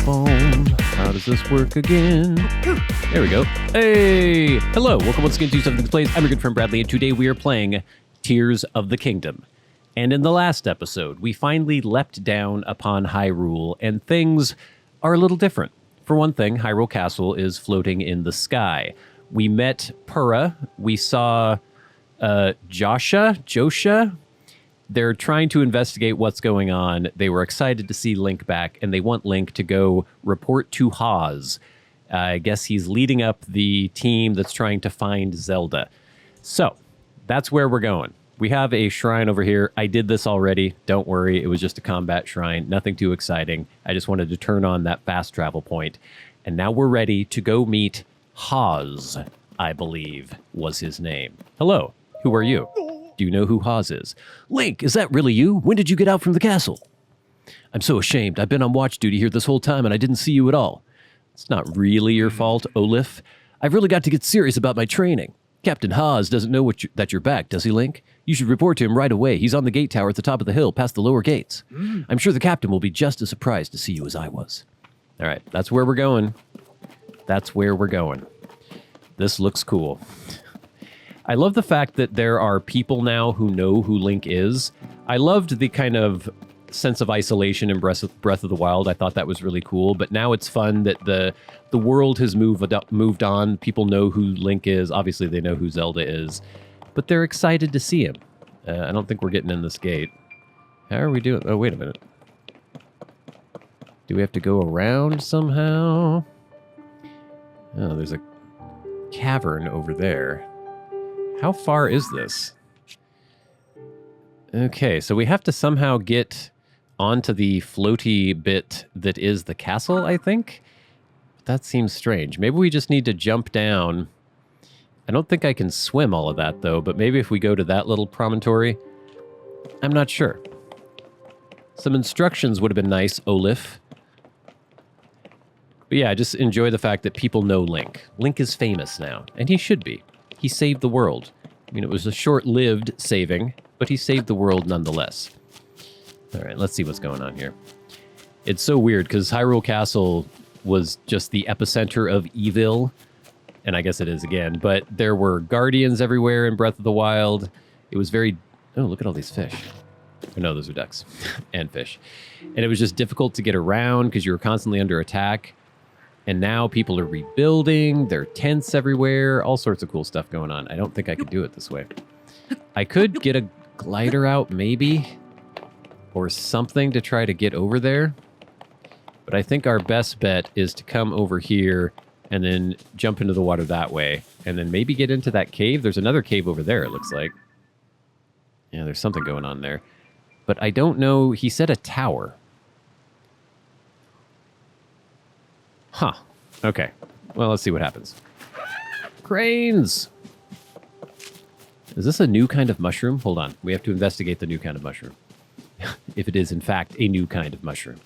phone. How does this work again? There we go. Hey! Hello, welcome once again to Something's Plays. I'm your good friend Bradley, and today we are playing Tears of the Kingdom. And in the last episode, we finally leapt down upon Hyrule, and things are a little different. For one thing, Hyrule Castle is floating in the sky. We met Purah. We saw Josha. They're trying to investigate what's going on. They were excited to see Link back, and they want Link to go report to Haas. I guess he's leading up the team that's trying to find Zelda. So, that's where we're going. We have a shrine over here. I did this already. Don't worry. It was just a combat shrine. Nothing too exciting. I just wanted to turn on that fast travel point. And now we're ready to go meet Haas, I believe was his name. Hello. Who are you? Do you know who Haas is? Link, is that really you? When did you get out from the castle? I'm so ashamed. I've been on watch duty here this whole time and I didn't see you at all. It's not really your fault, Olaf. I've really got to get serious about my training. Captain Haas doesn't know that you're back, does he, Link? You should report to him right away. He's on the gate tower at the top of the hill, past the lower gates. I'm sure the captain will be just as surprised to see you as I was. All right, that's where we're going. That's where we're going. This looks cool. I love the fact that there are people now who know who Link is. I loved the kind of sense of isolation in Breath of the Wild. I thought that was really cool, but now it's fun that the world has moved on. People know who Link is. Obviously, they know who Zelda is, but they're excited to see him. I don't think we're getting in this gate. How are we doing? Oh, wait a minute. Do we have to go around somehow? Oh, there's a cavern over there. How far is this? Okay, so we have to somehow get onto the floaty bit that is the castle, I think? That seems strange. Maybe we just need to jump down. I don't think I can swim all of that, though, but maybe if we go to that little promontory. I'm not sure. Some instructions would have been nice, Olaf. But yeah, I just enjoy the fact that people know Link. Link is famous now, and he should be. He saved the world. I mean, it was a short-lived saving, but he saved the world nonetheless. All right, let's see what's going on here. It's so weird, because Hyrule Castle was just the epicenter of evil, and I guess it is again, but there were guardians everywhere in Breath of the Wild. It was very... Oh, look at all these fish. Oh, no, those are ducks and fish. And it was just difficult to get around because you were constantly under attack. And now people are rebuilding, there are tents everywhere, all sorts of cool stuff going on. I don't think I could do it this way. I could get a glider out, maybe, or something to try to get over there. But I think our best bet is to come over here and then jump into the water that way. And then maybe get into that cave. There's another cave over there, it looks like. Yeah, there's something going on there. But I don't know, he said a tower. Huh. Okay. Well, let's see what happens. Cranes! Is this a new kind of mushroom? Hold on. We have to investigate the new kind of mushroom. If it is, in fact, a new kind of mushroom.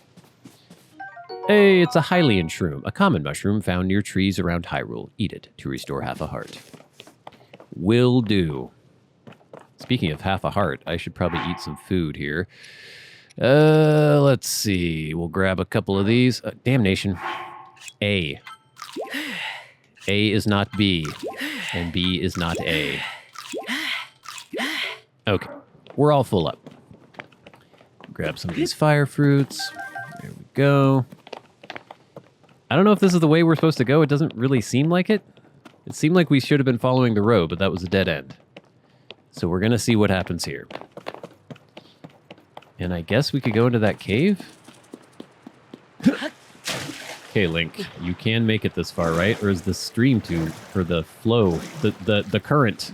Hey, it's a Hylian shroom, a common mushroom found near trees around Hyrule. Eat it to restore half a heart. Will do. Speaking of half a heart, I should probably eat some food here. Let's see. We'll grab a couple of these. Damnation. A. A is not B, and B is not A. Okay, we're all full up. Grab some of these fire fruits. There we go. I don't know if this is the way we're supposed to go. It doesn't really seem like it. It seemed like we should have been following the road, but that was a dead end. So we're going to see what happens here. And I guess we could go into that cave? Okay, Link, you can make it this far, right? Or is the stream for the flow, the current?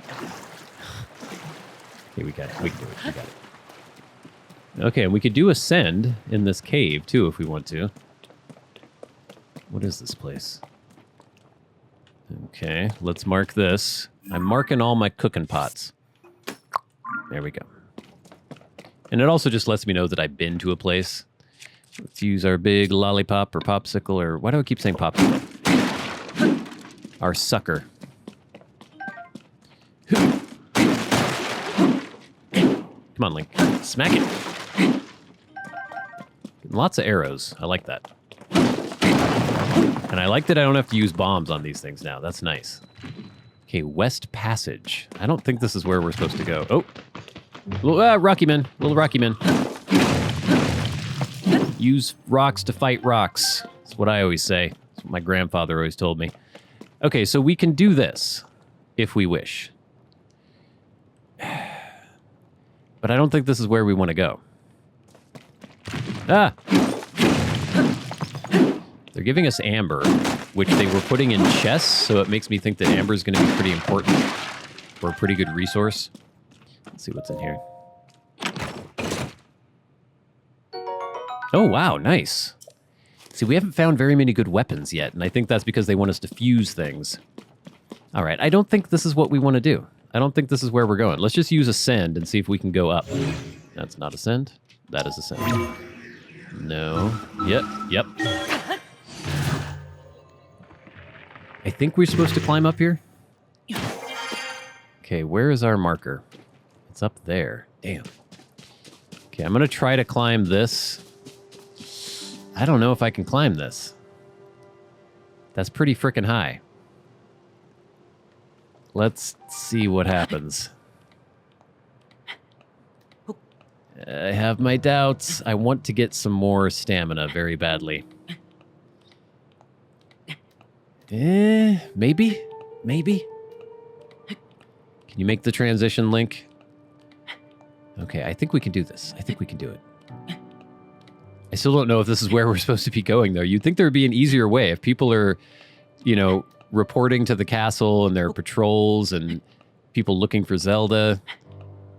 Okay, we can do it. We got it. Okay, and we could do ascend in this cave, too, if we want to. What is this place? Okay, let's mark this. I'm marking all my cooking pots. There we go. And it also just lets me know that I've been to a place. Let's use our big lollipop or popsicle, or why do I keep saying popsicle? Our sucker. Come on, Link. Smack it. Lots of arrows. I like that. And I like that I don't have to use bombs on these things now. That's nice. Okay, West Passage. I don't think this is where we're supposed to go. Oh. Rocky man. Little Rocky man. Use rocks to fight rocks. That's what I always say. That's what my grandfather always told me. Okay, so we can do this if we wish. But I don't think this is where we want to go. Ah! They're giving us amber, which they were putting in chests, so it makes me think that amber is going to be pretty important or a pretty good resource. Let's see what's in here. Oh, wow, nice. See, we haven't found very many good weapons yet, and I think that's because they want us to fuse things. All right, I don't think this is what we want to do. I don't think this is where we're going. Let's just use ascend and see if we can go up. That's not ascend. That is ascend. No. Yep. I think we're supposed to climb up here. Okay, where is our marker? It's up there. Damn. Okay, I'm going to try to climb this. I don't know if I can climb this. That's pretty freaking high. Let's see what happens. I have my doubts. I want to get some more stamina very badly. Maybe? Maybe? Can you make the transition, Link? Okay, I think we can do this. I think we can do it. I still don't know if this is where we're supposed to be going, though. You'd think there would be an easier way. If people are, you know, reporting to the castle and their patrols and people looking for Zelda,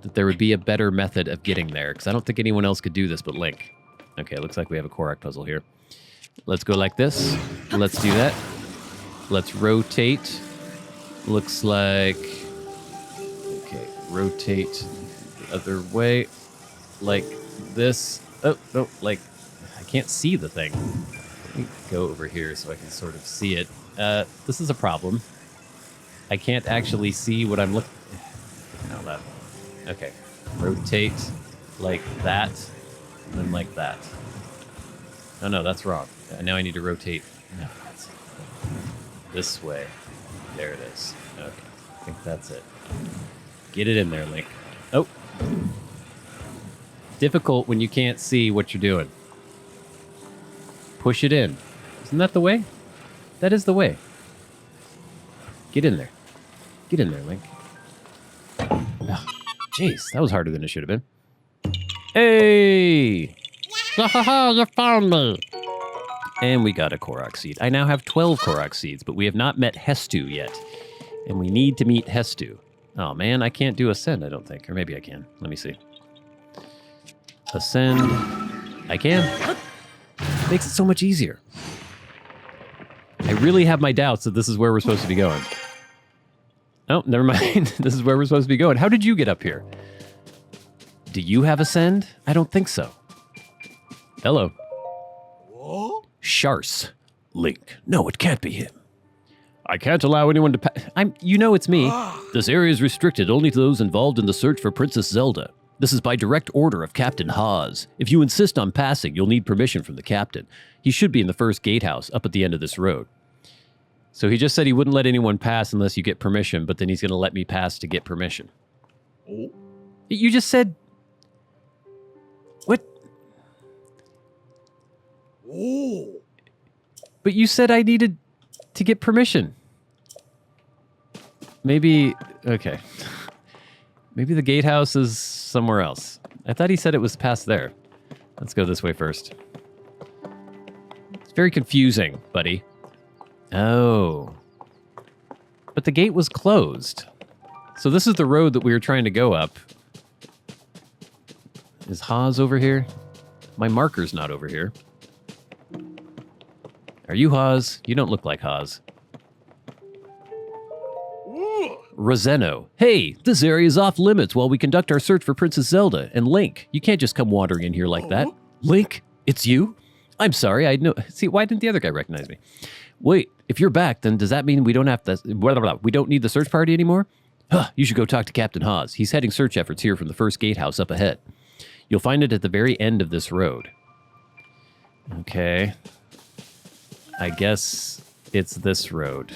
that there would be a better method of getting there, because I don't think anyone else could do this but Link. Okay, looks like we have a Korok puzzle here. Let's go like this. Let's do that. Let's rotate. Looks like... Okay, rotate the other way. Like this. Oh, no, like... I can't see the thing. Let me go over here so I can sort of see it. This is a problem. I can't actually see what I'm looking... No, that... Okay. Rotate like that, and then like that. Oh, no, that's wrong. Now I need to rotate. No, that's this way. There it is. Okay. I think that's it. Get it in there, Link. Oh. Difficult when you can't see what you're doing. Push it in. Isn't that the way? That is the way. Get in there. Get in there, Link. Oh, jeez, that was harder than it should have been. Hey! You found me! And we got a Korok seed. I now have 12 Korok seeds, but we have not met Hestu yet. And we need to meet Hestu. Oh man, I can't do Ascend, I don't think. Or maybe I can. Let me see. Ascend. I can. Makes it so much easier. I really have my doubts that this is where we're supposed to be going. Oh, never mind. This is where we're supposed to be going. How did you get up here? Do you have Ascend? I don't think so. Hello. Whoa? Shars. Link. No, it can't be him. I can't allow anyone to you know it's me. This area is restricted only to those involved in the search for Princess Zelda. This is by direct order of Captain Hawes. If you insist on passing, you'll need permission from the captain. He should be in the first gatehouse up at the end of this road. So he just said he wouldn't let anyone pass unless you get permission, but then he's going to let me pass to get permission. Oh. You just said... What? Oh. But you said I needed to get permission. Maybe... Okay. Maybe the gatehouse is somewhere else. I thought he said it was past there. Let's go this way first. It's very confusing, buddy. Oh. But the gate was closed. So this is the road that we were trying to go up. Is Hawes over here? My marker's not over here. Are you Hawes? You don't look like Hawes. Roseno. Hey, this area is off limits while we conduct our search for Princess Zelda. And Link, you can't just come wandering in here like that. Link, it's you? I'm sorry, I know. See, why didn't the other guy recognize me? Wait, if you're back, then does that mean we don't have to... We don't need the search party anymore? Huh, you should go talk to Captain Hawes. He's heading search efforts here from the first gatehouse up ahead. You'll find it at the very end of this road. Okay. I guess it's this road.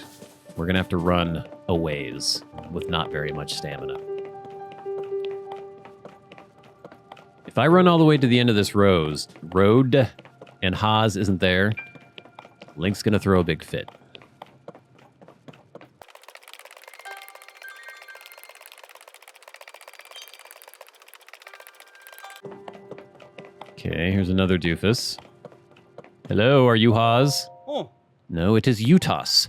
We're going to have to run a ways with not very much stamina. If I run all the way to the end of this road and Haas isn't there, Link's going to throw a big fit. Okay, here's another doofus. Hello, are you Haas? Oh. No, it is Utas.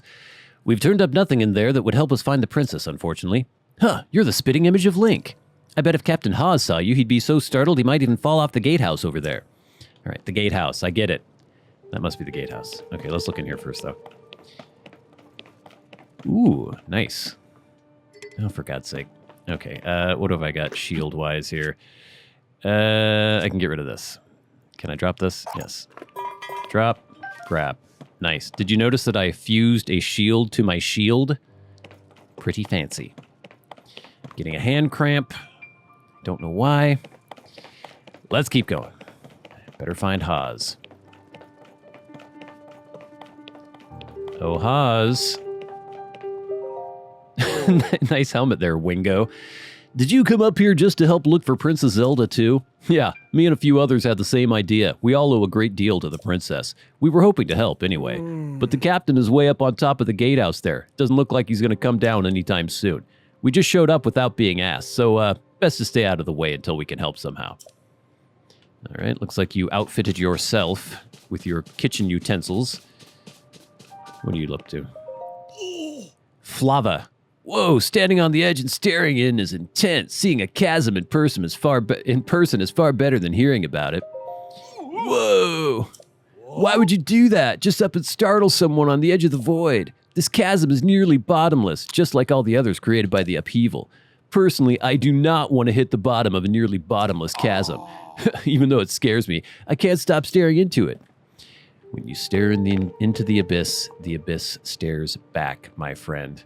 We've turned up nothing in there that would help us find the princess, unfortunately. Huh, you're the spitting image of Link. I bet if Captain Haas saw you, he'd be so startled he might even fall off the gatehouse over there. All right, the gatehouse, I get it. That must be the gatehouse. Okay, let's look in here first, though. Ooh, nice. Oh, for God's sake. Okay, what have I got shield-wise here? I can get rid of this. Can I drop this? Yes. Drop, grab. Nice. Did you notice that I fused a shield to my shield? Pretty fancy. Getting a hand cramp. Don't know why. Let's keep going. Better find Haas. Oh, Haas. Nice helmet there, Wingo. Did you come up here just to help look for Princess Zelda, too? Yeah, me and a few others had the same idea. We all owe a great deal to the princess. We were hoping to help anyway. But the captain is way up on top of the gatehouse there. Doesn't look like he's going to come down anytime soon. We just showed up without being asked, so best to stay out of the way until we can help somehow. All right, looks like you outfitted yourself with your kitchen utensils. What do you look to? Flava. Whoa, standing on the edge and staring in is intense. Seeing a chasm in person is far better than hearing about it. Whoa! Why would you do that? Just up and startle someone on the edge of the void. This chasm is nearly bottomless, just like all the others created by the upheaval. Personally, I do not want to hit the bottom of a nearly bottomless chasm. Even though it scares me, I can't stop staring into it. When you stare into the abyss stares back, my friend.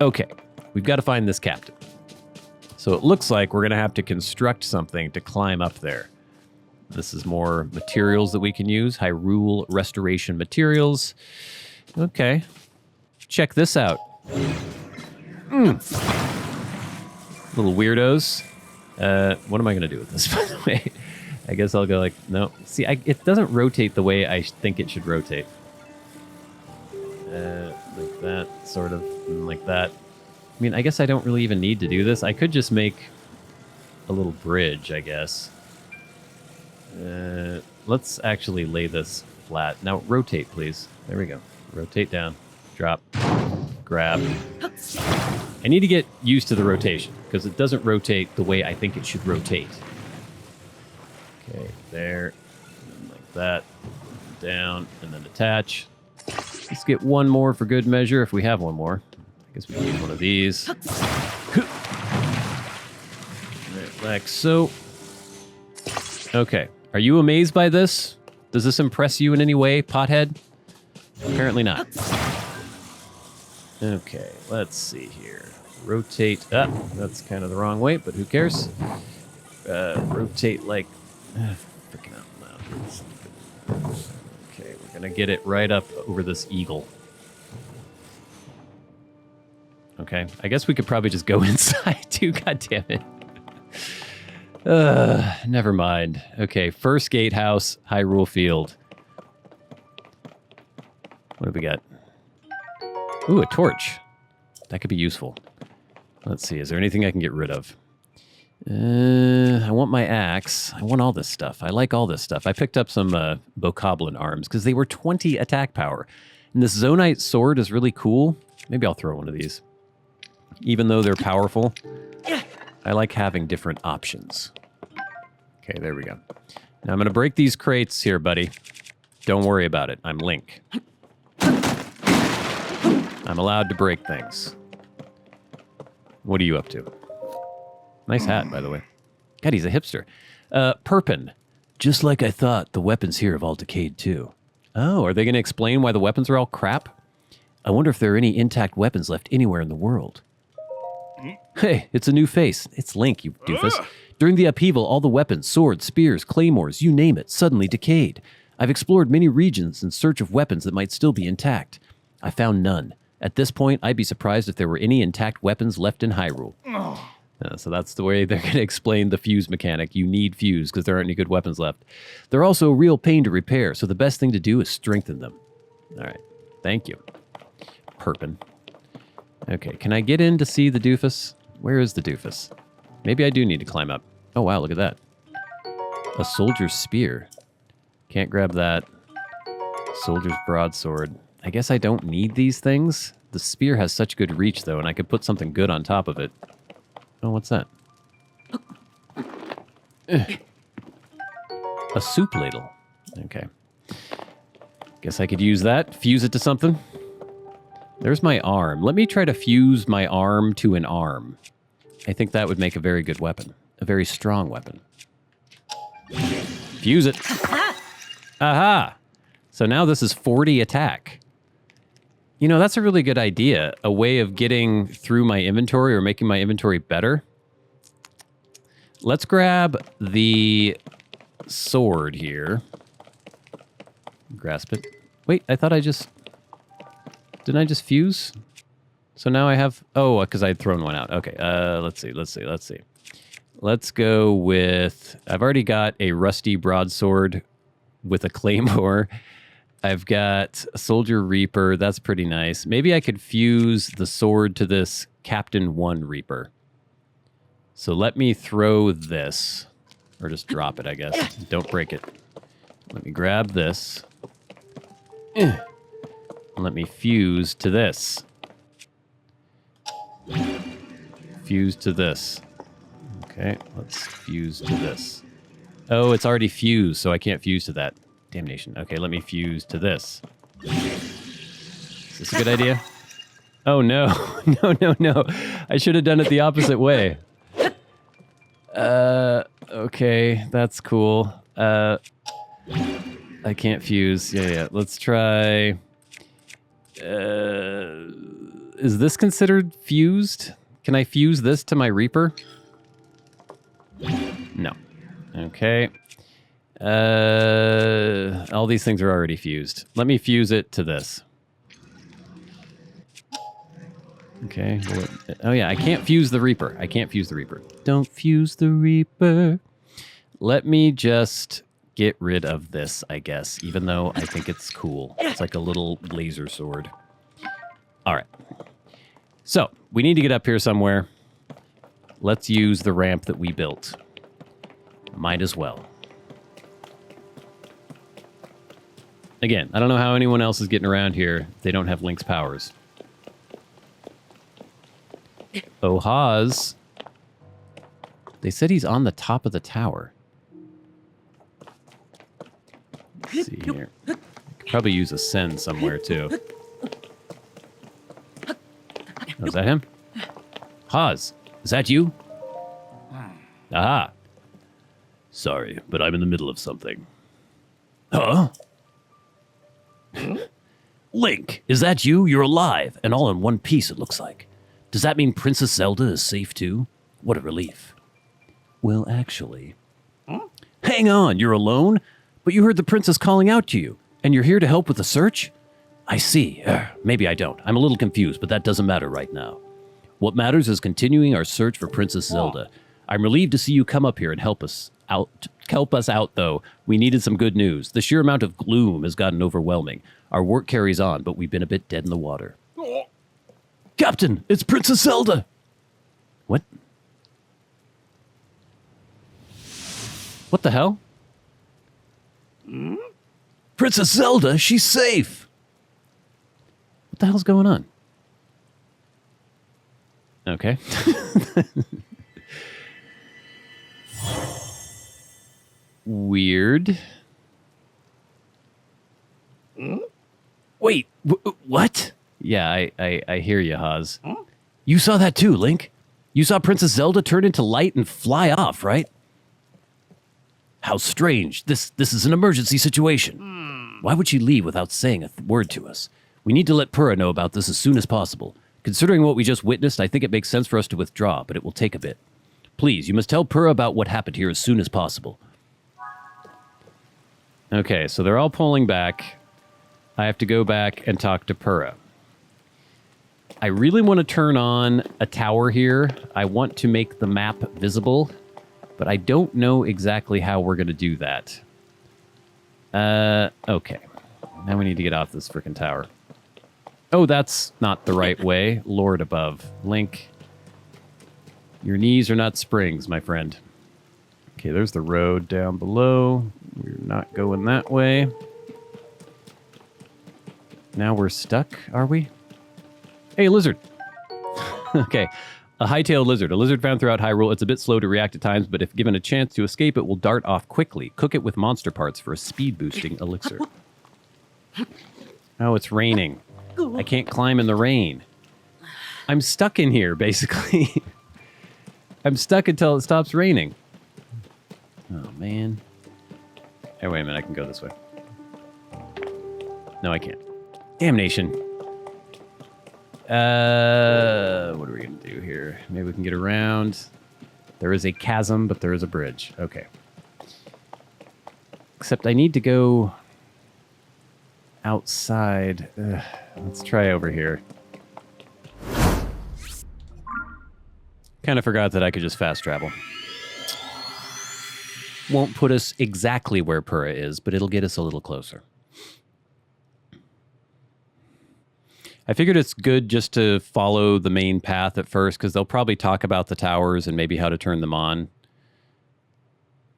Okay, we've got to find this captain. So it looks like we're going to have to construct something to climb up there. This is more materials that we can use. Hyrule restoration materials. Okay. Check this out. Little weirdos. What am I going to do with this, by the way? I guess I'll go like, no. See, it doesn't rotate the way I think it should rotate. Like that, sort of, and like that. I mean, I guess I don't really even need to do this. I could just make a little bridge, I guess. Let's actually lay this flat. Now, rotate, please. There we go. Rotate down. Drop. Grab. I need to get used to the rotation, because it doesn't rotate the way I think it should rotate. Okay, there. And like that. Down, and then attach. Let's get one more for good measure, if we have one more. I guess we can use one of these. Like so. Okay. Are you amazed by this? Does this impress you in any way, pothead? Apparently not. Okay, let's see here. Rotate up. That's kind of the wrong way, but who cares? Rotate like... freaking out loud. Okay, we're gonna get it right up over this eagle. Okay, I guess we could probably just go inside too, god damn it. Never mind. Okay, first gatehouse, Hyrule Field. What have we got? Ooh, a torch. That could be useful. Let's see, is there anything I can get rid of? I want my axe. I want all this stuff. I like all this stuff. I picked up some Bokoblin arms because they were 20 attack power. And this Zonite sword is really cool. Maybe I'll throw one of these. Even though they're powerful, I like having different options. Okay, there we go. Now I'm going to break these crates here, buddy. Don't worry about it. I'm Link. I'm allowed to break things. What are you up to? Nice hat, by the way. God, he's a hipster. Perpin. Just like I thought, the weapons here have all decayed too. Oh, are they going to explain why the weapons are all crap? I wonder if there are any intact weapons left anywhere in the world. Hey, it's a new face. It's Link, you doofus. During the upheaval, all the weapons, swords, spears, claymores, you name it, suddenly decayed. I've explored many regions in search of weapons that might still be intact. I found none. At this point, I'd be surprised if there were any intact weapons left in Hyrule. So that's the way they're going to explain the fuse mechanic. You need fuse because there aren't any good weapons left. They're also a real pain to repair, so the best thing to do is strengthen them. All right. Thank you. Perpin. Okay, can I get in to see the doofus? Where is the doofus? Maybe I do need to climb up. Oh, wow, look at that. A soldier's spear. Can't grab that. Soldier's broadsword. I guess I don't need these things. The spear has such good reach, though, and I could put something good on top of it. Oh, what's that? A soup ladle. Okay. Guess I could use that. Fuse it to something. There's my arm. Let me try to fuse my arm to an arm. I think that would make a very good weapon. A very strong weapon. Fuse it. Aha! So now this is 40 attack. You know, that's a really good idea. A way of getting through my inventory or making my inventory better. Let's grab the sword here. Grasp it. Wait, I thought I just... Didn't I just fuse? So now I have... Oh, because I had thrown one out. Okay, let's see. Let's go with... I've already got a rusty broadsword with a claymore. I've got a Soldier Reaper. That's pretty nice. Maybe I could fuse the sword to this Captain 1 Reaper. So let me throw this. Or just drop it, I guess. Don't break it. Let me grab this. And let me fuse to this. Fuse to this. Okay, let's fuse to this. Oh, it's already fused, so I can't fuse to that. Damnation. Okay, let me fuse to this. Is this a good idea? Oh, no. No. I should have done it the opposite way. Okay, that's cool. I can't fuse. Yeah. Let's try... is this considered fused? Can I fuse this to my Reaper? No. Okay. All these things are already fused. Let me fuse it to this. Okay. Oh yeah, I can't fuse the Reaper. Don't fuse the Reaper. Let me just get rid of this, I guess, even though I think it's cool. It's like a little laser sword. All right. So, we need to get up here somewhere. Let's use the ramp that we built. Might as well. Again, I don't know how anyone else is getting around here. They don't have Link's powers. Oh, Haas. They said he's on the top of the tower. Let's see here. I could probably use a send somewhere, too. Oh, is that him? Haas, is that you? Aha. Sorry, but I'm in the middle of something. Huh? Link, is that you? You're alive, and all in one piece, it looks like. Does that mean Princess Zelda is safe, too? What a relief. Well, actually... Hang on, you're alone? But you heard the princess calling out to you, and you're here to help with the search? I see. Maybe I don't. I'm a little confused, but that doesn't matter right now. What matters is continuing our search for Princess Zelda. I'm relieved to see you come up here and help us out. Help us out, though. We needed some good news. The sheer amount of gloom has gotten overwhelming. Our work carries on, but we've been a bit dead in the water. Captain, it's Princess Zelda! What? What the hell? Princess Zelda, she's safe! What the hell's going on? Okay. Weird. Wait, what? Yeah, I hear you, Haas. You saw that too, Link. You saw Princess Zelda turn into light and fly off, right? How strange. This is an emergency situation. Why would she leave without saying a word to us? We need to let Purah know about this as soon as possible. Considering what we just witnessed, I think it makes sense for us to withdraw, but it will take a bit. Please, you must tell Purah about what happened here as soon as possible. Okay, so they're all pulling back. I have to go back and talk to Purah. I really want to turn on a tower here. I want to make the map visible, but I don't know exactly how we're going to do that. Okay. Now we need to get off this freaking tower. Oh, that's not the right way. Lord above. Link. Your knees are not springs, my friend. Okay, there's the road down below. We're not going that way. Now we're stuck, are we? Hey, lizard. Okay. A high-tailed lizard. A lizard found throughout Hyrule. It's a bit slow to react at times, but if given a chance to escape, it will dart off quickly. Cook it with monster parts for a speed-boosting elixir. Oh, it's raining. I can't climb in the rain. I'm stuck in here, basically. I'm stuck until it stops raining. Oh, man. Hey, wait a minute. I can go this way. No, I can't. Damnation. What are we going to do here? Maybe we can get around. There is a chasm, but there is a bridge. Okay. Except I need to go outside. Let's try over here. Kind of forgot that I could just fast travel. Won't put us exactly where Purah is, but it'll get us a little closer. I figured it's good just to follow the main path at first, because they'll probably talk about the towers and maybe how to turn them on.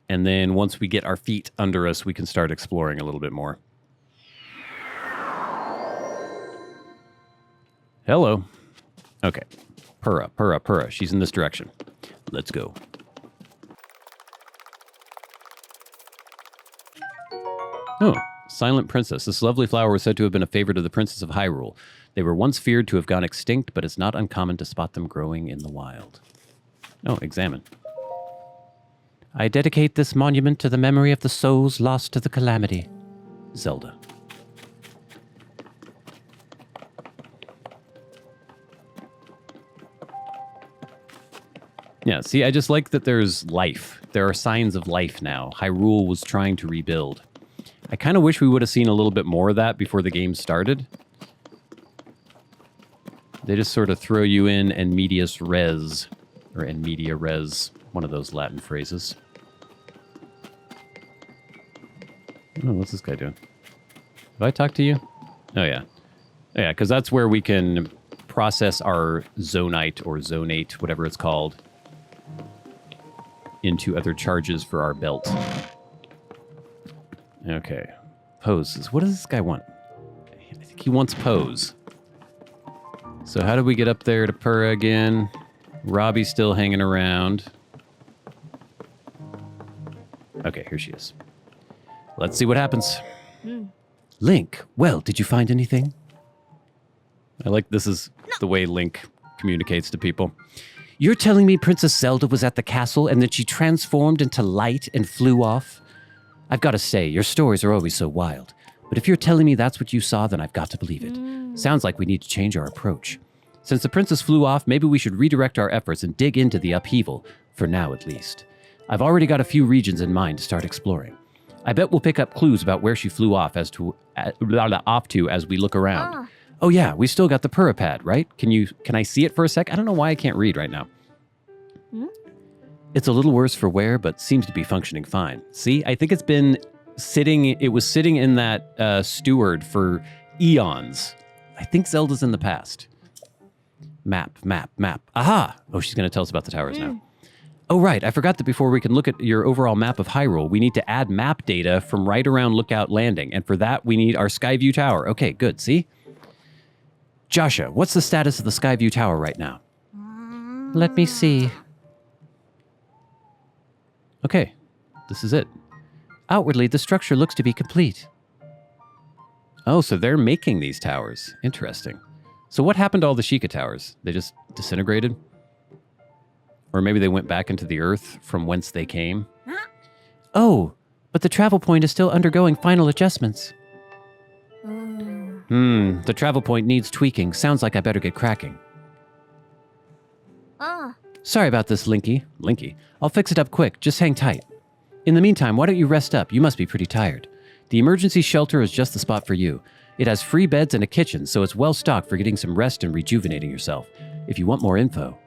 And then once we get our feet under us, we can start exploring a little bit more. Hello. Okay. Purah, Purah, Purah. She's in this direction. Let's go. Oh, Silent Princess. This lovely flower was said to have been a favorite of the Princess of Hyrule. They were once feared to have gone extinct, but it's not uncommon to spot them growing in the wild. Oh, examine. I dedicate this monument to the memory of the souls lost to the calamity. Zelda. Yeah, see, I just like that there's life. There are signs of life now. Hyrule was trying to rebuild. I kind of wish we would have seen a little bit more of that before the game started. They just sort of throw you in medias res, or in media res, one of those Latin phrases. Oh, what's this guy doing? Have I talked to you? Oh, yeah. Yeah, because that's where we can process our zonite or zonate, whatever it's called, into other charges for our belt. Okay. Pose. What does this guy want? I think he wants pose. So how do we get up there to Purah again? Robbie's still hanging around. Okay, here she is. Let's see what happens. Link, well, did you find anything? I like this is the way Link communicates to people. You're telling me Princess Zelda was at the castle and that she transformed into light and flew off? I've got to say, your stories are always so wild. But if you're telling me that's what you saw, then I've got to believe it. Sounds like we need to change our approach. Since the princess flew off, maybe we should redirect our efforts and dig into the upheaval, for now at least. I've already got a few regions in mind to start exploring. I bet we'll pick up clues about where she flew off off to as we look around. Oh yeah, we still got the Purah pad, right? Can I see it for a sec? I don't know why I can't read right now. It's a little worse for wear, but seems to be functioning fine. See, I think it was sitting in that steward for eons. I think Zelda's in the past. Map. Aha! Oh, she's going to tell us about the towers now. Oh, right. I forgot that before we can look at your overall map of Hyrule, we need to add map data from right around Lookout Landing. And for that, we need our Skyview Tower. Okay, good. See? Joshua, what's the status of the Skyview Tower right now? Let me see. Okay, this is it. Outwardly, the structure looks to be complete. Oh, so they're making these towers. Interesting. So what happened to all the Sheikah towers? They just disintegrated? Or maybe they went back into the earth from whence they came? Oh, but the travel point is still undergoing final adjustments. The travel point needs tweaking. Sounds like I better get cracking. Sorry about this, Linky. Linky. I'll fix it up quick. Just hang tight. In the meantime, why don't you rest up? You must be pretty tired. The emergency shelter is just the spot for you. It has free beds and a kitchen, so it's well stocked for getting some rest and rejuvenating yourself. If you want more info,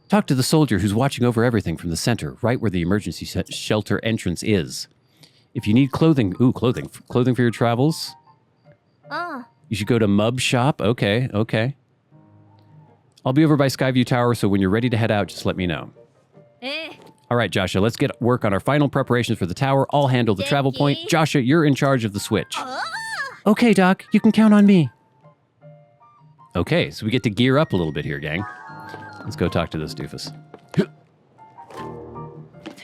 talk to the soldier who's watching over everything from the center, right where the emergency shelter entrance is. If you need clothing, clothing for your travels, you should go to Mub Shop. Okay. I'll be over by Skyview Tower, so when you're ready to head out, just let me know. All right, Joshua, let's get work on our final preparations for the tower. I'll handle the travel point. Joshua, you're in charge of the switch. Okay, Doc, you can count on me. Okay, so we get to gear up a little bit here, gang. Let's go talk to this doofus.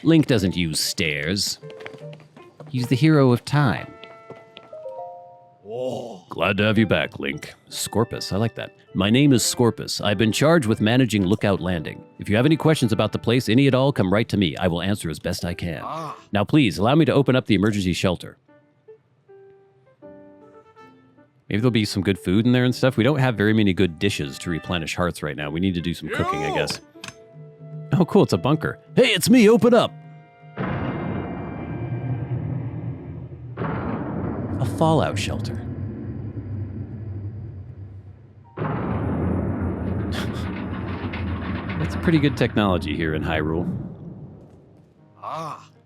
Link doesn't use stairs. He's the hero of time. Glad to have you back, Link. Scorpus, I like that. My name is Scorpus. I've been charged with managing Lookout Landing. If you have any questions about the place, any at all, come right to me. I will answer as best I can. Now please, allow me to open up the emergency shelter. Maybe there'll be some good food in there and stuff. We don't have very many good dishes to replenish hearts right now. We need to do some cooking, I guess. Oh, cool, it's a bunker. Hey, it's me, open up! A fallout shelter. That's pretty good technology here in Hyrule.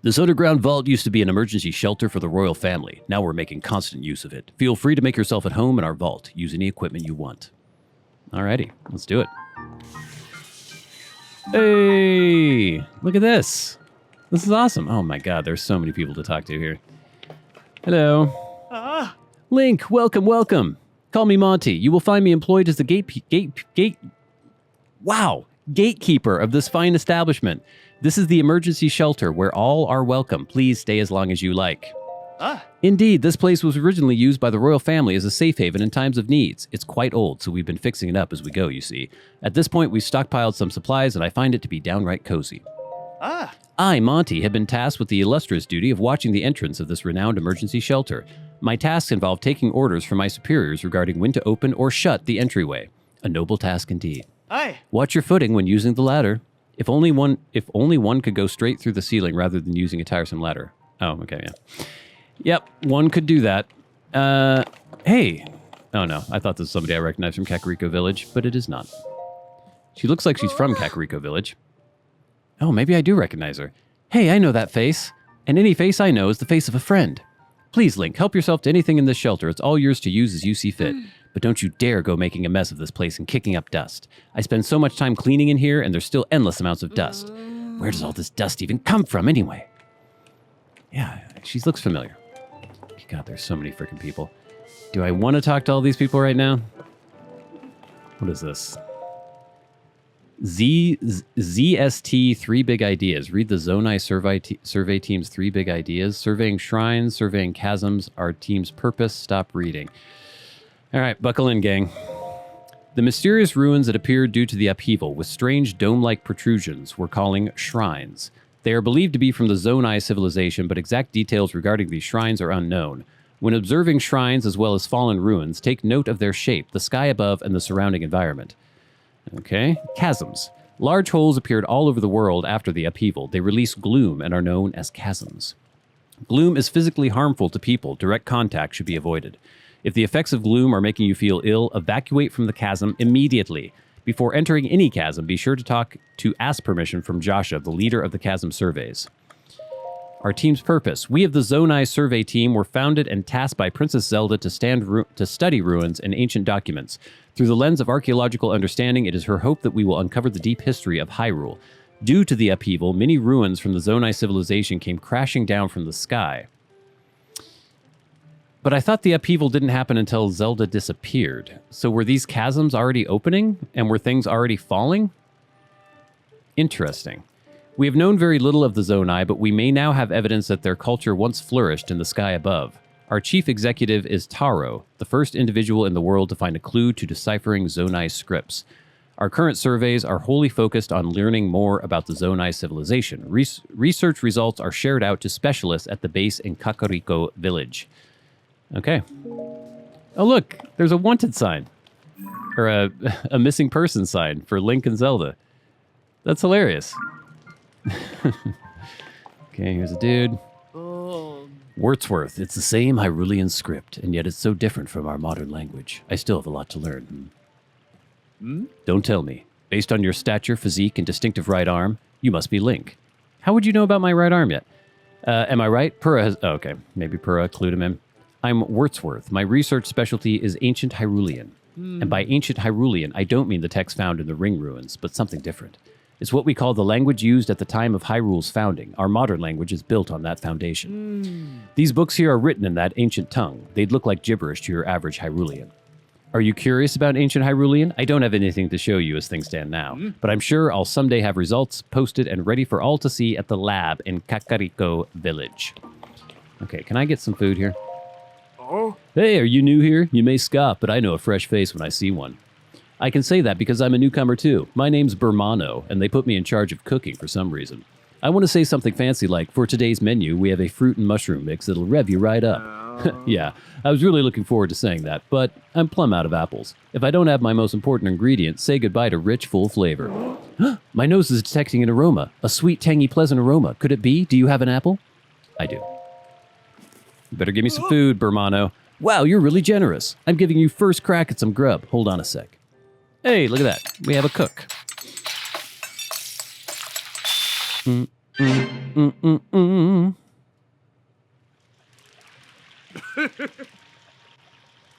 This underground vault used to be an emergency shelter for the royal family. Now we're making constant use of it. Feel free to make yourself at home in our vault. Use any equipment you want. Alrighty, let's do it. Hey, look at this. This is awesome. Oh my god, there's so many people to talk to here. Hello. Link, welcome. Call me Monty. You will find me employed as the gatekeeper of this fine establishment. This is the emergency shelter where all are welcome. Please stay as long as you like. Indeed, this place was originally used by the royal family as a safe haven in times of needs. It's quite old, so we've been fixing it up as we go, you see. At this point, we've stockpiled some supplies, and I find it to be downright cozy. I, Monty, have been tasked with the illustrious duty of watching the entrance of this renowned emergency shelter. My tasks involve taking orders from my superiors regarding when to open or shut the entryway. A noble task indeed. Watch your footing when using the ladder. If only one could go straight through the ceiling rather than using a tiresome ladder. Oh, okay, yeah. Yep, one could do that. Hey. Oh no, I thought this was somebody I recognized from Kakariko Village, but it is not. She looks like she's from Kakariko Village. Oh, maybe I do recognize her. Hey, I know that face. And any face I know is the face of a friend. Please, Link, help yourself to anything in this shelter. It's all yours to use as you see fit. But don't you dare go making a mess of this place and kicking up dust. I spend so much time cleaning in here, and there's still endless amounts of dust. Where does all this dust even come from, anyway? Yeah, she looks familiar. God, there's so many freaking people. Do I want to talk to all these people right now? What is this? ZST 3 Big Ideas. Read the Zonai survey team's 3 big ideas. Surveying shrines, surveying chasms, our team's purpose. Stop reading. All right, buckle in, gang. The mysterious ruins that appeared due to the upheaval with strange dome-like protrusions we're calling shrines. They are believed to be from the Zonai civilization, but exact details regarding these shrines are unknown. When observing shrines as well as fallen ruins, take note of their shape, the sky above, and the surrounding environment. Okay. Chasms. Large holes appeared all over the world after the upheaval. They release gloom and are known as chasms. Gloom is physically harmful to people. Direct contact should be avoided. If the effects of gloom are making you feel ill, evacuate from the chasm immediately. Before entering any chasm, be sure to ask permission from Joshua, the leader of the chasm surveys. Our team's purpose. We of the Zonai survey team were founded and tasked by Princess Zelda to study ruins and ancient documents. Through the lens of archaeological understanding, it is her hope that we will uncover the deep history of Hyrule. Due to the upheaval, many ruins from the Zonai civilization came crashing down from the sky. But I thought the upheaval didn't happen until Zelda disappeared. So were these chasms already opening? And were things already falling? Interesting. We have known very little of the Zonai, but we may now have evidence that their culture once flourished in the sky above. Our chief executive is Taro, the first individual in the world to find a clue to deciphering Zonai scripts. Our current surveys are wholly focused on learning more about the Zonai civilization. Research results are shared out to specialists at the base in Kakariko Village. Okay. Oh, look, there's a wanted sign. Or a missing person sign for Link and Zelda. That's hilarious. Okay, here's a dude. Wordsworth. It's the same Hyrulean script, and yet it's so different from our modern language. I still have a lot to learn. Don't tell me. Based on your stature, physique, and distinctive right arm, you must be Link. How would you know about my right arm yet? Am I right? Purah has... Oh, okay, maybe Purah clued him in. I'm Wordsworth. My research specialty is ancient Hyrulean. And by ancient Hyrulean, I don't mean the text found in the ring ruins, but something different. It's what we call the language used at the time of Hyrule's founding. Our modern language is built on that foundation. These books here are written in that ancient tongue. They'd look like gibberish to your average Hyrulean. Are you curious about ancient Hyrulean? I don't have anything to show you as things stand now, but I'm sure I'll someday have results posted and ready for all to see at the lab in Kakariko Village. Okay, can I get some food here? Hey, are you new here? You may scoff, but I know a fresh face when I see one. I can say that because I'm a newcomer too. My name's Bermano, and they put me in charge of cooking for some reason. I want to say something fancy like, for today's menu, we have a fruit and mushroom mix that'll rev you right up. Yeah, I was really looking forward to saying that, but I'm plumb out of apples. If I don't have my most important ingredient, say goodbye to rich, full flavor. My nose is detecting an aroma. A sweet, tangy, pleasant aroma. Could it be? Do you have an apple? I do. You better give me some food, Bermano. Wow, you're really generous. I'm giving you first crack at some grub. Hold on a sec. Hey, look at that. We have a cook.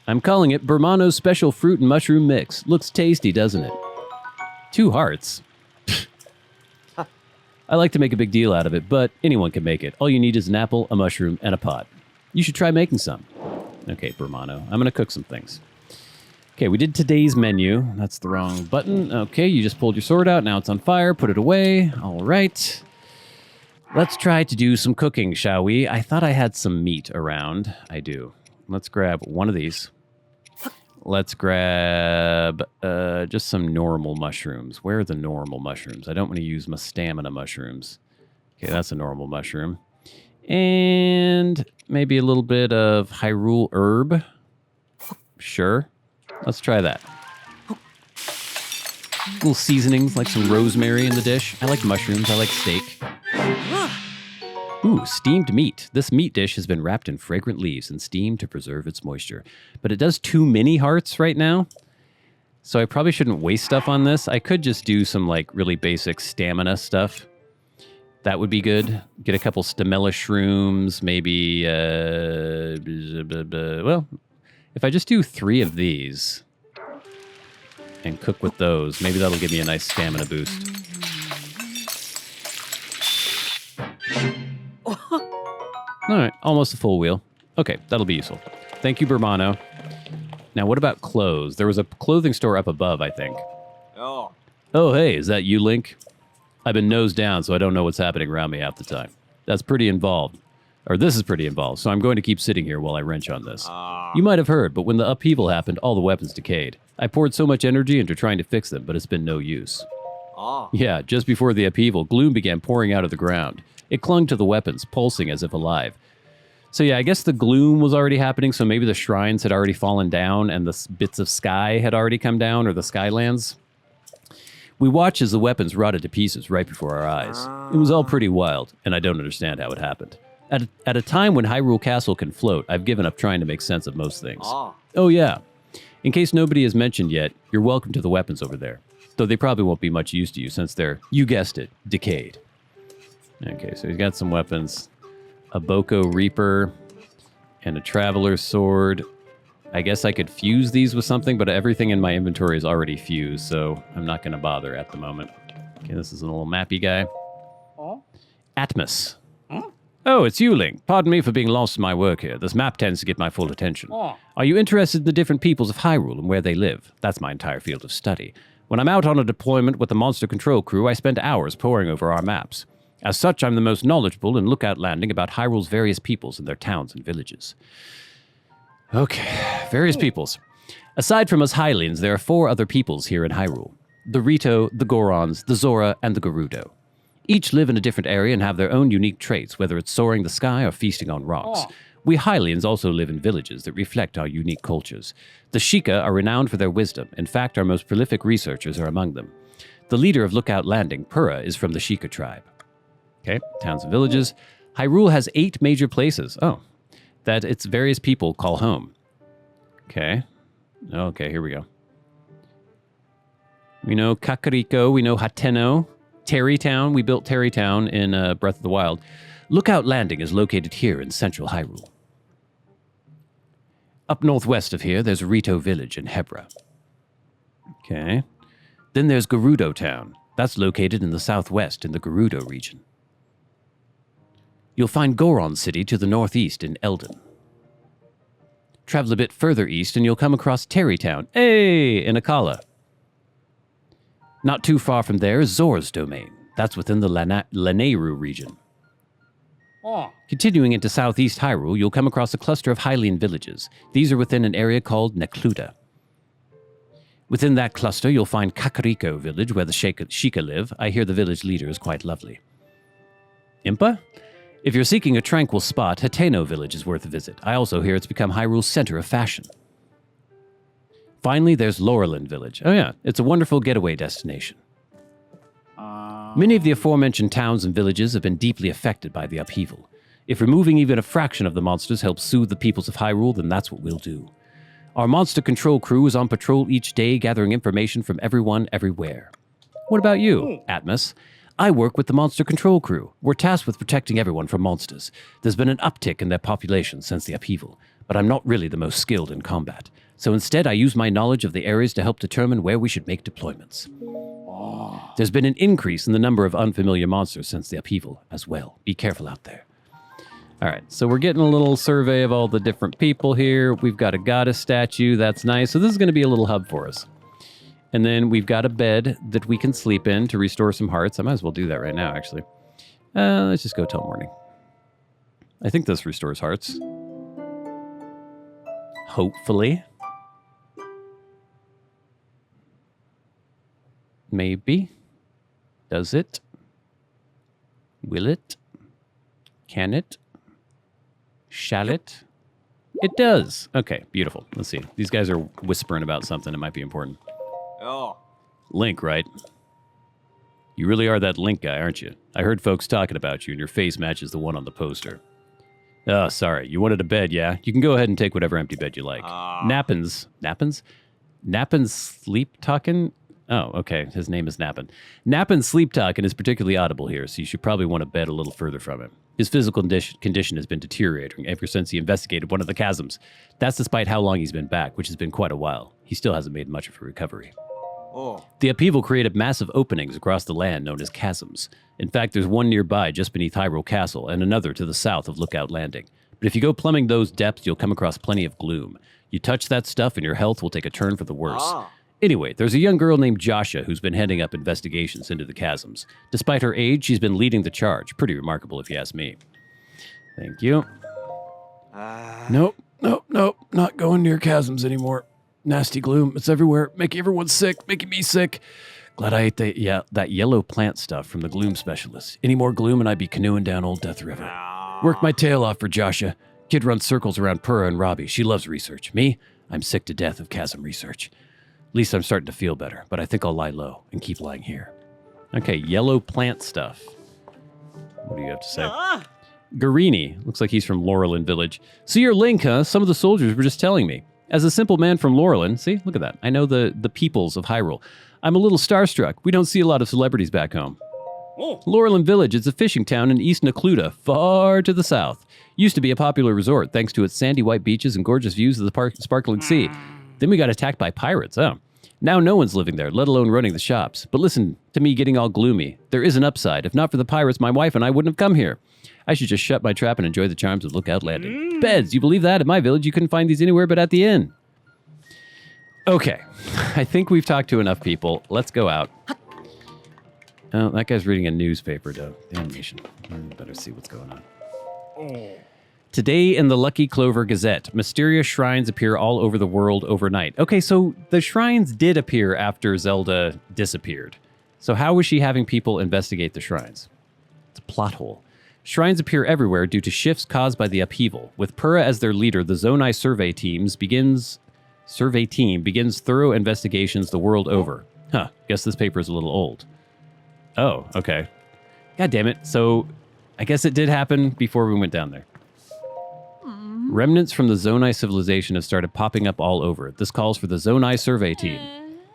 I'm calling it Bermano's Special Fruit and Mushroom Mix. Looks tasty, doesn't it? 2 hearts. I like to make a big deal out of it, but anyone can make it. All you need is an apple, a mushroom, and a pot. You should try making some. Okay, Bermano. I'm going to cook some things. Okay, we did today's menu. That's the wrong button. Okay, you just pulled your sword out. Now it's on fire. Put it away. All right. Let's try to do some cooking, shall we? I thought I had some meat around. I do. Let's grab one of these. Let's grab just some normal mushrooms. Where are the normal mushrooms? I don't want to use my stamina mushrooms. Okay, that's a normal mushroom. And maybe a little bit of Hyrule herb. Sure. Let's try that. Little seasonings, like some rosemary in the dish. I like mushrooms. I like steak. Ooh, steamed meat. This meat dish has been wrapped in fragrant leaves and steamed to preserve its moisture. But it does too many hearts right now. So I probably shouldn't waste stuff on this. I could just do some like really basic stamina stuff. That would be good. Get a couple stamella shrooms, maybe, well, if I just do 3 of these and cook with those, maybe that'll give me a nice stamina boost. All right, almost a full wheel. Okay, that'll be useful. Thank you, Bermano. Now, what about clothes? There was a clothing store up above, I think. Oh, hey, is that you, Link? I've been nose down, so I don't know what's happening around me half the time. That's pretty involved. Or this is pretty involved, so I'm going to keep sitting here while I wrench on this. You might have heard, but when the upheaval happened, all the weapons decayed. I poured so much energy into trying to fix them, but it's been no use. Yeah, just before the upheaval, gloom began pouring out of the ground. It clung to the weapons, pulsing as if alive. So yeah, I guess the gloom was already happening, so maybe the shrines had already fallen down and the bits of sky had already come down, or the skylands. We watched as the weapons rotted to pieces right before our eyes. It was all pretty wild, and I don't understand how it happened. At a time when Hyrule Castle can float, I've given up trying to make sense of most things. Oh yeah, in case nobody has mentioned yet, you're welcome to the weapons over there. Though they probably won't be much use to you since they're, you guessed it, decayed. Okay, so he's got some weapons. A Boko Reaper and a Traveler's Sword. I guess I could fuse these with something, but everything in my inventory is already fused, so I'm not going to bother at the moment. Okay, this is a little mappy guy. Atmos. Oh, it's you, Link. Pardon me for being lost in my work here. This map tends to get my full attention. Are you interested in the different peoples of Hyrule and where they live? That's my entire field of study. When I'm out on a deployment with the Monster Control crew, I spend hours poring over our maps. As such, I'm the most knowledgeable in Lookout Landing about Hyrule's various peoples and their towns and villages. Okay, various peoples. Aside from us Hylians, there are 4 other peoples here in Hyrule. The Rito, the Gorons, the Zora, and the Gerudo. Each live in a different area and have their own unique traits, whether it's soaring the sky or feasting on rocks. We Hylians also live in villages that reflect our unique cultures. The Sheikah are renowned for their wisdom. In fact, our most prolific researchers are among them. The leader of Lookout Landing, Purah, is from the Sheikah tribe. Okay, towns and villages. Hyrule has 8 major places. Oh, that its various people call home. Okay. Okay, here we go. We know Kakariko. We know Hateno. Terrytown. We built Terrytown in Breath of the Wild. Lookout Landing is located here in central Hyrule. Up northwest of here, there's Rito Village in Hebra. Okay. Then there's Gerudo Town. That's located in the southwest in the Gerudo region. You'll find Goron City to the northeast in Eldon. Travel a bit further east and you'll come across Terrytown, in Akala. Not too far from there is Zor's domain. That's within the Lanayru region. Continuing into southeast Hyrule, you'll come across a cluster of Hylian villages. These are within an area called Necluda. Within that cluster, you'll find Kakariko village, where the Sheikah live. I hear the village leader is quite lovely. Impa? If you're seeking a tranquil spot, Hateno village is worth a visit. I also hear it's become Hyrule's center of fashion. Finally, there's Laurelin village. Oh yeah, it's a wonderful getaway destination. Many of the aforementioned towns and villages have been deeply affected by the upheaval. If removing even a fraction of the monsters helps soothe the peoples of Hyrule, then that's what we'll do. Our monster control crew is on patrol each day, gathering information from everyone, everywhere. What about you, Atmos? I work with the monster control crew. We're tasked with protecting everyone from monsters. There's been an uptick in their population since the upheaval, but I'm not really the most skilled in combat. So instead, I use my knowledge of the areas to help determine where we should make deployments. There's been an increase in the number of unfamiliar monsters since the upheaval as well. Be careful out there. All right, so we're getting a little survey of all the different people here. We've got a goddess statue. That's nice. So this is going to be a little hub for us. And then we've got a bed that we can sleep in to restore some hearts. I might as well do that right now, actually. Let's just go till morning. I think this restores hearts. Hopefully. Maybe. Does it? Will it? Can it? Shall it? It does. Okay, beautiful. Let's see. These guys are whispering about something that might be important. Oh. Link, right? You really are that Link guy, aren't you? I heard folks talking about you, and your face matches the one on the poster. Oh, sorry. You wanted a bed, yeah? You can go ahead and take whatever empty bed you like. Nappin's sleep talking? Oh, okay. His name is Nappin. Nappin's sleep talking is particularly audible here, so you should probably want a bed a little further from him. His physical condition has been deteriorating ever since he investigated one of the chasms. That's despite how long he's been back, which has been quite a while. He still hasn't made much of a recovery. Oh. The upheaval created massive openings across the land known as chasms. In fact, there's one nearby just beneath Hyrule Castle and another to the south of Lookout Landing. But if you go plumbing those depths, you'll come across plenty of gloom. You touch that stuff and your health will take a turn for the worse. Anyway, there's a young girl named Joshua who's been heading up investigations into the chasms. Despite her age, she's been leading the charge. Pretty remarkable if you ask me. Thank you. Nope, not going near chasms anymore. Nasty gloom, it's everywhere, making everyone sick, making me sick. Glad I ate that yellow plant stuff from the gloom specialist. Any more gloom and I'd be canoeing down Old Death River. Worked my tail off for Joshua. Kid runs circles around Purah and Robbie. She loves research. Me, I'm sick to death of chasm research. At least I'm starting to feel better, but I think I'll lie low and keep lying here. Okay, yellow plant stuff. What do you have to say? Garini, looks like he's from Laurelin Village. So you're Link, huh? Some of the soldiers were just telling me. As a simple man from Laurelin, see, look at that. I know the peoples of Hyrule. I'm a little starstruck. We don't see a lot of celebrities back home. Laurelin Village is a fishing town in East Necluda, far to the south. Used to be a popular resort thanks to its sandy white beaches and gorgeous views of the sparkling sea. Then we got attacked by pirates, Now no one's living there, let alone running the shops. But listen to me getting all gloomy. There is an upside. If not for the pirates, my wife and I wouldn't have come here. I should just shut my trap and enjoy the charms of Lookout Landing. Beds, you believe that? At my village, you couldn't find these anywhere but at the inn. Okay, I think we've talked to enough people. Let's go out. Oh, that guy's reading a newspaper, though. The animation. I better see what's going on. Today in the Lucky Clover Gazette, mysterious shrines appear all over the world overnight. Okay, so the shrines did appear after Zelda disappeared. So how was she having people investigate the shrines? It's a plot hole. Shrines appear everywhere due to shifts caused by the upheaval. With Purah as their leader, the Zonai survey team begins thorough investigations the world over. Guess this paper is a little old. Oh, okay. God damn it. So I guess it did happen before we went down there. Remnants from the Zonai civilization have started popping up all over. This calls for the Zonai survey team.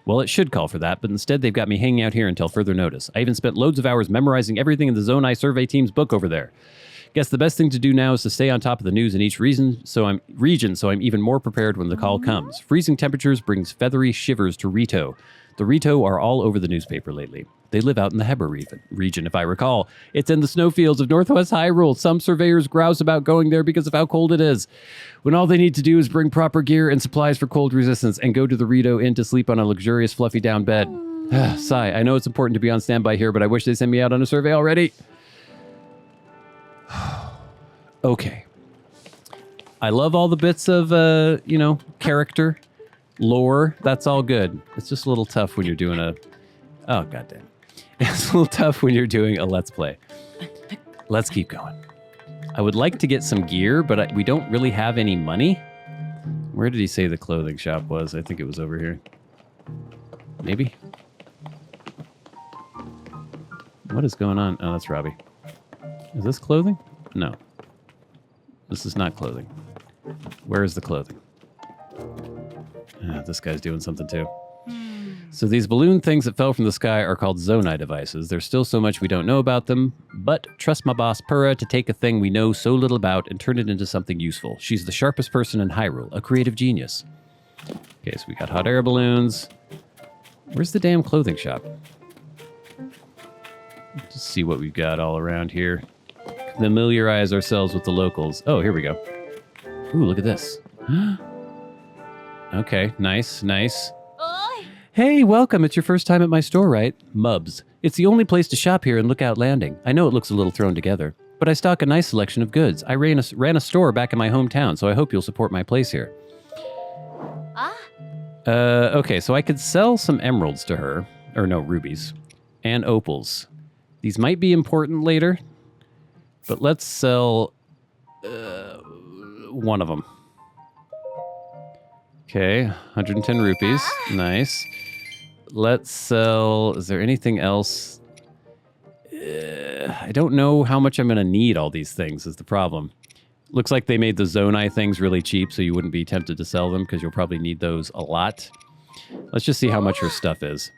Well, it should call for that, but instead they've got me hanging out here until further notice. I even spent loads of hours memorizing everything in the Zonai survey team's book over there. Guess the best thing to do now is to stay on top of the news in each region, so I'm even more prepared when the call comes. Freezing temperatures brings feathery shivers to Rito. The Rito are all over the newspaper lately. They live out in the Heber region, if I recall. It's in the snowfields of northwest Hyrule. Some surveyors grouse about going there because of how cold it is, when all they need to do is bring proper gear and supplies for cold resistance and go to the Rito Inn to sleep on a luxurious fluffy down bed. Sigh, I know it's important to be on standby here, but I wish they sent me out on a survey already. Okay. I love all the bits of, character, lore. That's all good. It's just a little tough when you're doing oh, goddamn. It's a little tough when you're doing a Let's Play. Let's keep going. I would like to get some gear, but we don't really have any money. Where did he say the clothing shop was? I think it was over here. Maybe? What is going on? Oh, that's Robbie. Is this clothing? No. This is not clothing. Where is the clothing? This guy's doing something too. So these balloon things that fell from the sky are called Zonai devices. There's still so much we don't know about them, but trust my boss Purah to take a thing we know so little about and turn it into something useful. She's the sharpest person in Hyrule, a creative genius. Okay, so we got hot air balloons. Where's the damn clothing shop? Let's see what we've got all around here. Familiarize ourselves with the locals. Oh, here we go. Ooh, look at this. Okay, nice. Hey, welcome. It's your first time at my store, right? Mubs. It's the only place to shop here in Lookout Landing. I know it looks a little thrown together, but I stock a nice selection of goods. I ran a store back in my hometown, so I hope you'll support my place here. Okay, so I could sell some emeralds to her. Or no, rubies. And opals. These might be important later, but let's sell one of them. Okay, 110 rupees. Nice. Let's sell... Is there anything else? I don't know how much I'm going to need all these things is the problem. Looks like they made the Zonai things really cheap, so you wouldn't be tempted to sell them because you'll probably need those a lot. Let's just see how much her stuff is.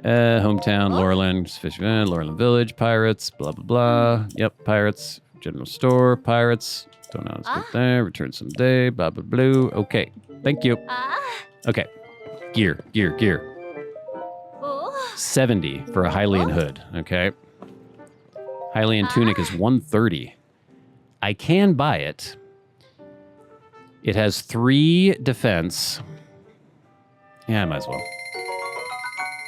Hometown, Laurelland, Laurelland Village, pirates, blah, blah, blah. Yep, pirates, general store, pirates. Don't know how to get there. Return someday, blah, blah, blue. Okay, thank you. Okay, gear. 70 for a Hylian hood, okay? Hylian Tunic is 130. I can buy it. It has 3 defense. Yeah, I might as well.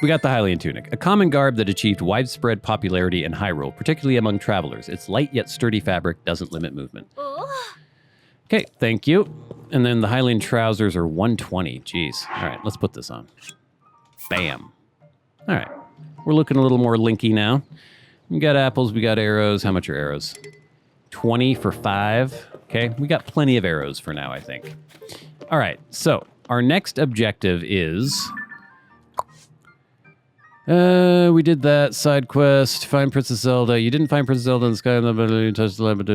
We got the Hylian Tunic, a common garb that achieved widespread popularity in Hyrule, particularly among travelers. Its light yet sturdy fabric doesn't limit movement. Okay, thank you. And then the Hylian trousers are 120. Jeez. All right, let's put this on. Bam. All right. We're looking a little more linky now. We got apples, we got arrows. How much are arrows? 20 for 5. Okay, we got plenty of arrows for now, I think. All right, so our next objective is... we did that side quest. Find Princess Zelda. You didn't find Princess Zelda in the sky. Touch the lamp.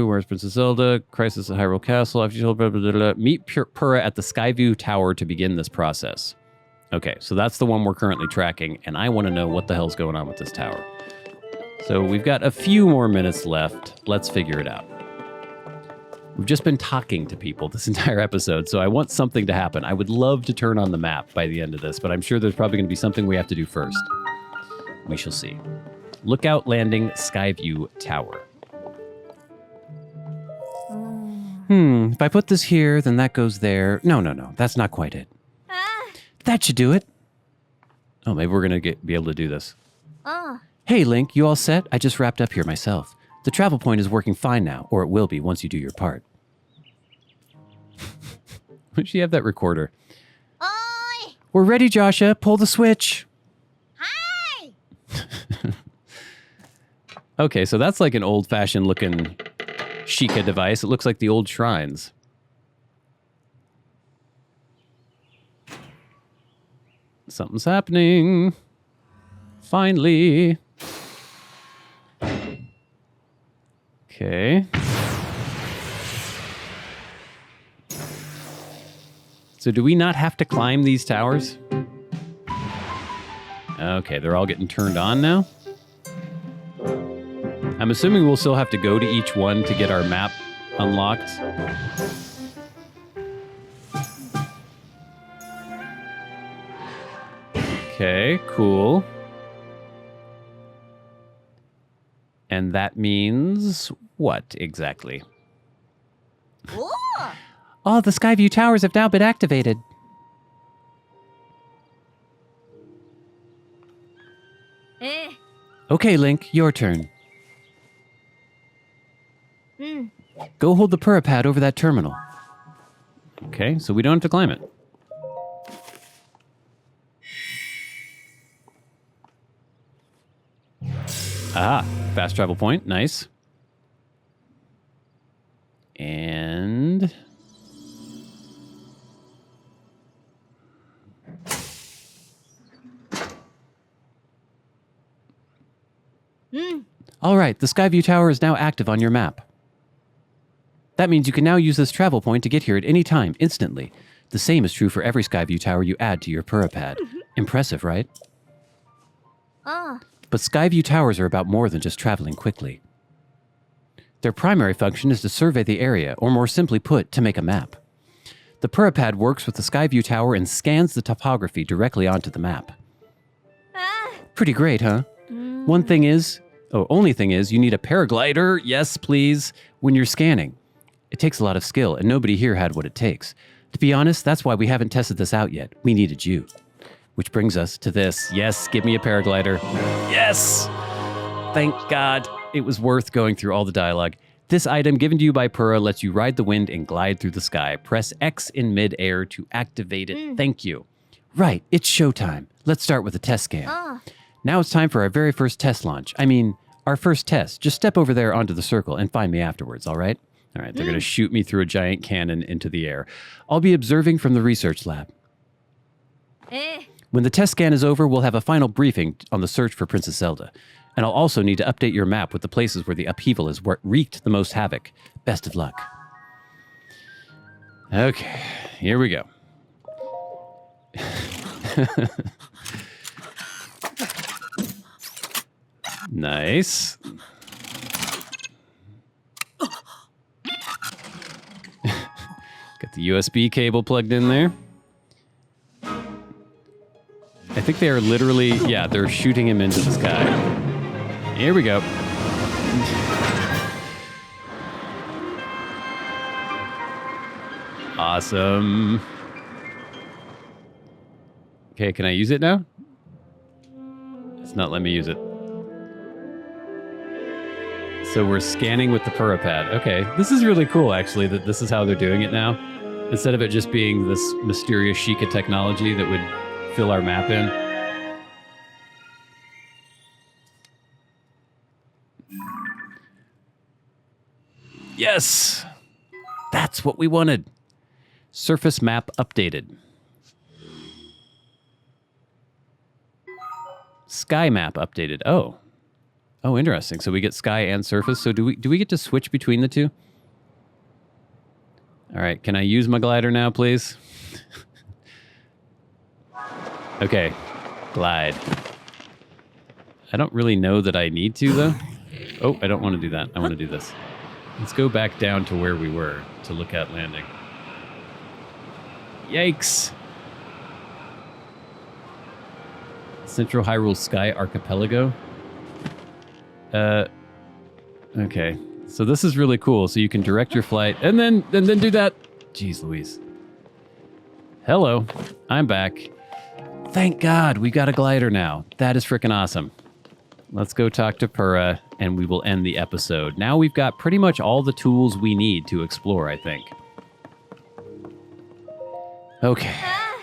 Where's Princess Zelda? Crisis at Hyrule Castle. After you told meet Purah at the Skyview Tower to begin this process. Okay, so that's the one we're currently tracking, and I want to know what the hell's going on with this tower. So we've got a few more minutes left. Let's figure it out. We've just been talking to people this entire episode, so I want something to happen. I would love to turn on the map by the end of this, but I'm sure there's probably going to be something we have to do first. We shall see. Lookout Landing, Skyview Tower. If I put this here, then that goes there. No, that's not quite it. That should do it. Oh, maybe we're going to be able to do this. Hey, Link, you all set? I just wrapped up here myself. The travel point is working fine now, or it will be once you do your part. Why should you have that recorder? Oi! We're ready, Joshua. Pull the switch. Hi! Okay, so that's like an old-fashioned looking Sheikah device. It looks like the old shrines. Something's happening. Finally. Okay. So do we not have to climb these towers? Okay, they're all getting turned on now. I'm assuming we'll still have to go to each one to get our map unlocked. Okay, cool. And that means what exactly? Ooh. Oh, the Skyview Towers have now been activated. Eh. Okay, Link, your turn. Hmm. Go hold the pad over that terminal. Okay, so we don't have to climb it. Aha, fast travel point, nice. And... Hmm. all right, the Skyview Tower is now active on your map. That means you can now use this travel point to get here at any time, instantly. The same is true for every Skyview Tower you add to your pad. Impressive, right? Oh. But Skyview Towers are about more than just traveling quickly. Their primary function is to survey the area, or more simply put, to make a map. The pad works with the Skyview Tower and scans the topography directly onto the map. Ah. Pretty great, huh? Only thing is, you need a paraglider, yes please, when you're scanning. It takes a lot of skill, and nobody here had what it takes. To be honest, that's why we haven't tested this out yet. We needed you. Which brings us to this. Yes, give me a paraglider. Yes! Thank God. It was worth going through all the dialogue. This item, given to you by Pura, lets you ride the wind and glide through the sky. Press X in mid-air to activate it. Thank you. Right, it's showtime. Let's start with a test scan. Oh. Now it's time for our very first test launch. I mean, our first test. Just step over there onto the circle and find me afterwards, all right? All right, they're going to shoot me through a giant cannon into the air. I'll be observing from the research lab. Eh. When the test scan is over, we'll have a final briefing on the search for Princess Zelda. And I'll also need to update your map with the places where the upheaval has wreaked the most havoc. Best of luck. Okay, here we go. Nice. Got the USB cable plugged in there. I think they are literally, yeah, they're shooting him into the sky. Here we go. Awesome. Okay, can I use it now? It's not letting me use it. So we're scanning with the pad. Okay, this is really cool, actually, that this is how they're doing it now. Instead of it just being this mysterious Sheikah technology that would fill our map in. Yes! That's what we wanted. Surface map updated. Sky map updated. Oh. Oh, interesting. So we get sky and surface. So do we get to switch between the two? All right. Can I use my glider now, please? Okay. Glide. I don't really know that I need to, though. Oh, I don't want to do that. I want to do this. Let's go back down to where we were to look at landing. Yikes. Central Hyrule Sky Archipelago. Okay. So this is really cool. So you can direct your flight and then do that. Jeez Louise. Hello. I'm back. Thank God we got a glider now. That is freaking awesome. Let's go talk to Pura and we will end the episode. Now we've got pretty much all the tools we need to explore, I think. Okay.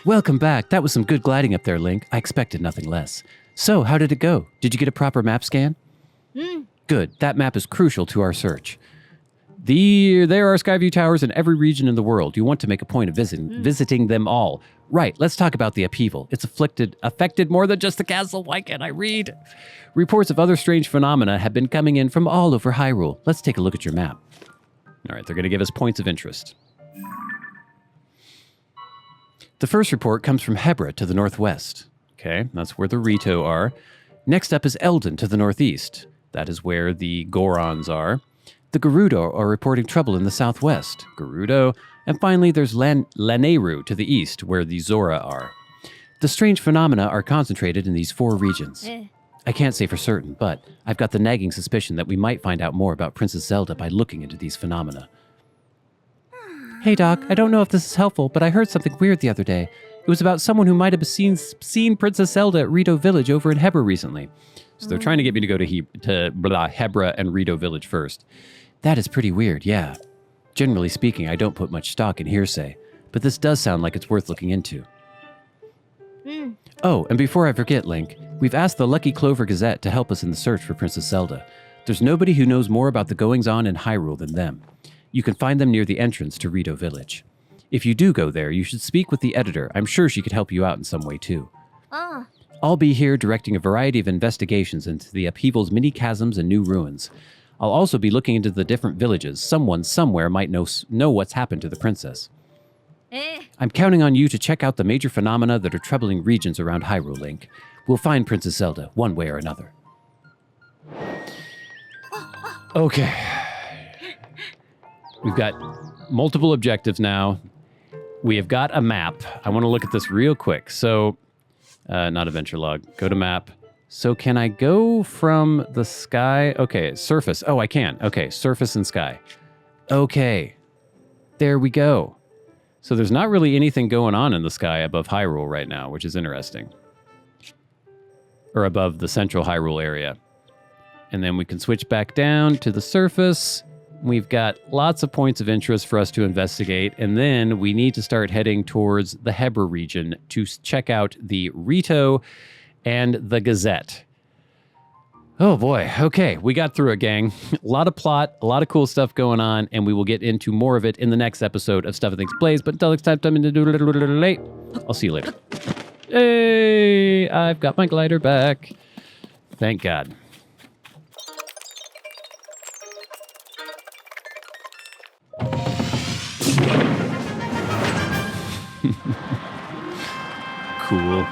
Welcome back. That was some good gliding up there, Link. I expected nothing less. So, how did it go? Did you get a proper map scan? Good. That map is crucial to our search. There are Skyview Towers in every region in the world. You want to make a point of visiting them all. Right, let's talk about the upheaval. It's affected more than just the castle. Why can't I read? Reports of other strange phenomena have been coming in from all over Hyrule. Let's take a look at your map. All right, they're going to give us points of interest. The first report comes from Hebra to the northwest. Okay, that's where the Rito are. Next up is Eldon to the northeast. That is where the Gorons are. The Gerudo are reporting trouble in the southwest. Gerudo. And finally, there's Lanayru to the east, where the Zora are. The strange phenomena are concentrated in these 4 regions. I can't say for certain, but I've got the nagging suspicion that we might find out more about Princess Zelda by looking into these phenomena. Hey Doc, I don't know if this is helpful, but I heard something weird the other day. It was about someone who might have seen Princess Zelda at Rito Village over in Hebra recently. So they're trying to get me to go to Hebra and Rito Village first. That is pretty weird, yeah. Generally speaking, I don't put much stock in hearsay, but this does sound like it's worth looking into. Oh, and before I forget, Link, we've asked the Lucky Clover Gazette to help us in the search for Princess Zelda. There's nobody who knows more about the goings-on in Hyrule than them. You can find them near the entrance to Rito Village. If you do go there, you should speak with the editor. I'm sure she could help you out in some way, too. I'll be here directing a variety of investigations into the upheaval's many chasms and new ruins. I'll also be looking into the different villages. Someone somewhere might know what's happened to the princess. I'm counting on you to check out the major phenomena that are troubling regions around Hyrule, Link. We'll find Princess Zelda, one way or another. Okay. We've got multiple objectives now. We have got a map. I want to look at this real quick. So, not adventure log. Go to map. So can I go from the sky? Okay, surface. Oh, I can. Okay, surface and sky. Okay, there we go. So there's not really anything going on in the sky above Hyrule right now, which is interesting. Or above the central Hyrule area. And then we can switch back down to the surface. We've got lots of points of interest for us to investigate. And then we need to start heading towards the Hebra region to check out the Rito and the Gazette. Oh boy, okay, we got through it, gang. A lot of plot, a lot of cool stuff going on, and we will get into more of it in the next episode of Stuff and Things Plays, but until next time, I'll see you later. Hey, I've got my glider back. Thank God. Cool.